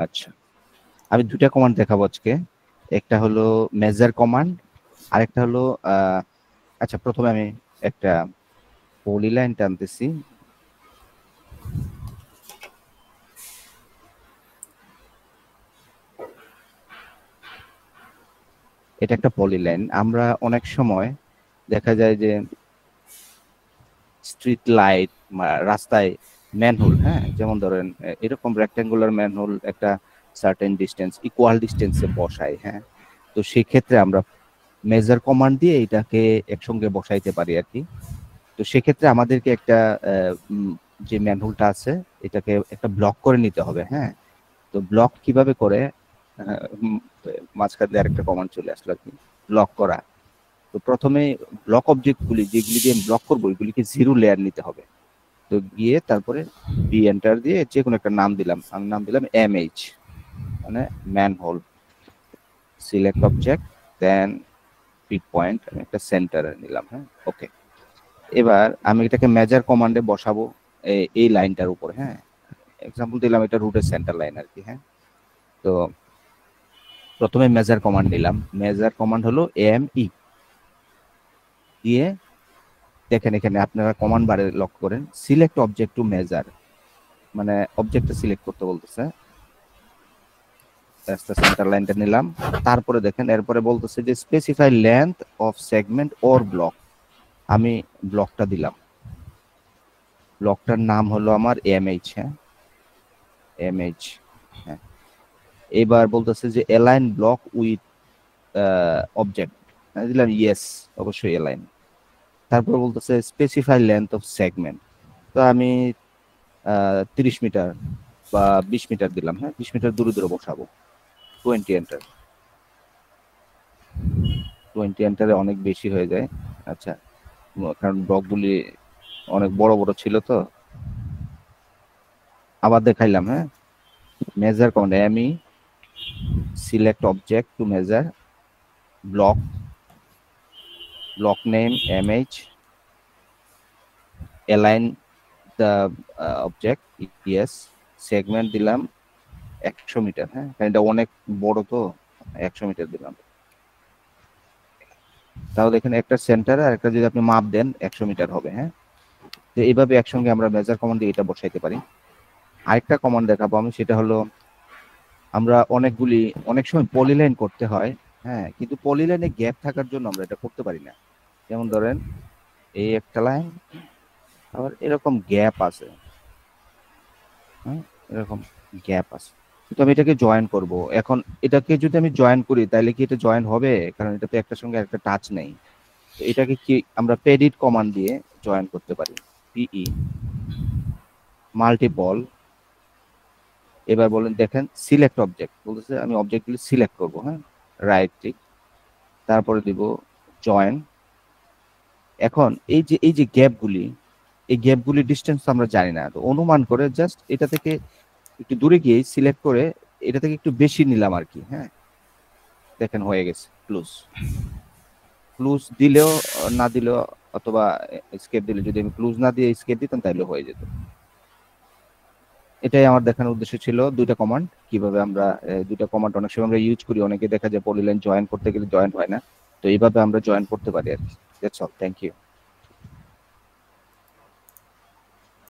আচ্ছা, আমি দুটা কমান্ড দেখাবো আজকে। একটা হলো মেজার কমান্ড, আরেকটা হলো আচ্ছা, প্রথমে আমি একটা পলিলাইন টানতেছি। এটা একটা পলিলাইন। আমরা অনেক সময় দেখা যায় যে স্ট্রিট লাইট, রাস্তায় ম্যানহোল, হ্যাঁ, যেমন ধরেন এরকম রেক্ট্যাঙ্গুলার ম্যানহোল একটা সার্টেন ডিস্টেন্স, ইকুয়াল ডিস্টেন্সে বসাই, হ্যাঁ। তো সেক্ষেত্রে আমরা মেজার কমান্ড দিয়ে এটাকে একসঙ্গে বসাইতে পারি আর কি। তো সেক্ষেত্রে আমাদেরকে একটা যে ম্যানহোলটা আছে এটাকে একটা ব্লক করে নিতে হবে, হ্যাঁ। তো ব্লক কিভাবে করে, মাঝখান দিয়ে আরেকটা কমান্ড চলে আসলো আর কি, ব্লক করা। তো প্রথমে ব্লক অবজেক্টগুলি যেগুলি দিয়ে ব্লক করবো ওইগুলিকে জিরো লেয়ার নিতে হবে। তো গিয়ে তারপরে বি এন্টার দিয়ে যে কোনো একটা নাম দিলাম, আমি নাম দিলাম এমএইচ, মানে ম্যানহোল। সিলেক্ট অবজেক্ট, দেন পিক পয়েন্ট, আমি একটা সেন্টারে নিলাম, হ্যাঁ, ওকে। এবার আমি এটাকে মেজার কমান্ডে বসাবো এই লাইনটার উপর, হ্যাঁ। এক্সাম্পল দিলাম এটা রুটের সেন্টার লাইন আর কি, হ্যাঁ। তো প্রথমে মেজার কমান্ড নিলাম, মেজার কমান্ড হলো এমই দিয়ে, দেখেন এখানে আপনারা কমান্ড বারে লক্ষ্য করেন সিলেক্ট অবজেক্ট টু মেজার, মানে অবজেক্টটা সিলেক্ট করতে বলতেছে। সেন্টার লাইনটা নিলাম, তারপরে দেখেন এরপরে বলতেছে যে specify length of segment or block, আমি ব্লকটা দিলাম, ব্লকটার নাম হলো আমার এমএইচ, হ্যাঁ, এমএইচ, হ্যাঁ। এবার বলতেছে যে অ্যালাইন ব্লক উইথ অবজেক্ট, দিলাম ইয়েস, অবশ্যই অ্যালাইন। তারপর বলতেছে স্পেসিফাই লেন্থ অফ সেগমেন্ট, তো আমি 30 মিটার বা 20 মিটার দিলাম, হ্যাঁ, 20 মিটার দূরে দূরে বসাবো। 20 এন্টার, 20 এন্টারে অনেক বেশি হয়ে যায়। আচ্ছা, কারণ ব্লকগুলি অনেক বড় বড় ছিল তো। আবার দেখাইলাম, হ্যাঁ, measure command ME select object to measure block, block name MH, align the object yes, segment দিলাম 100 মিটার, হ্যাঁ, কারণ এটা অনেক বড় তো, 100 মিটার দিলাম। তাহলে এখানে একটা সেন্টার আর একটা যদি আপনি মাপ দেন 100 মিটার হবে, হ্যাঁ। তো এইভাবে একসঙ্গে আমরা মেজার কমান্ড দিয়ে এটা বসাইতে পারি। আরেকটা কমান্ড দেখাবো আমি, সেটা হলো আমরা অনেক সময় পলিলাইন করতে হয়, হ্যাঁ, কিন্তু পলিলাইনে গ্যাপ থাকার জন্য আমরা এটা করতে পারি না। যেমন ধরেন এই একটা লাইন, আবার এরকম গ্যাপ আছে, হ্যাঁ, এরকম গ্যাপ আছে, তো আমি এটাকে জয়েন করব। এখন এটাকে যদি আমি জয়েন করি তাহলে কি এটা জয়েন হবে? কারণ এটা তো একটার সঙ্গে একটা টাচ নেই। তো এটাকে কি আমরা পেডিট কমান্ড দিয়ে জয়েন করতে পারি, পিই মাল্টিপল। এবার বলেন, দেখেন সিলেক্ট অবজেক্ট বলতেছে, আমি অবজেক্টগুলি সিলেক্ট করব, হ্যাঁ, রাইট ক্লিক, তারপরে দিব জয়েন। এখন এই যে গ্যাপগুলি, এই গ্যাপগুলি ডিস্টেন্স আমরা জানি না, তো অনুমান করে জাস্ট এটা থেকে একটু দূরে গিয়ে সিলেক্ট করে এটা থেকে একটু বেশি নিলাম আর কি, হ্যাঁ। দেখেন হয়ে গেছে ক্লোজ। ক্লোজ দিলেও না দিলেও, অথবা স্কেপ দিলে, যদি আমি ক্লোজ না দিয়ে স্কেপ দিতাম তাহলে হয়ে যেত। এটাই আমার দেখানোর উদ্দেশ্য ছিল, দুইটা কমান্ড কিভাবে আমরা, দুইটা কমান্ড অনেক সময় আমরা ইউজ করি, অনেকে দেখা যায় পলিলাইন জয়েন করতে গেলে জয়েন হয় না, তো এইভাবে আমরা জয়েন করতে পারি আর কি। That's all, thank you.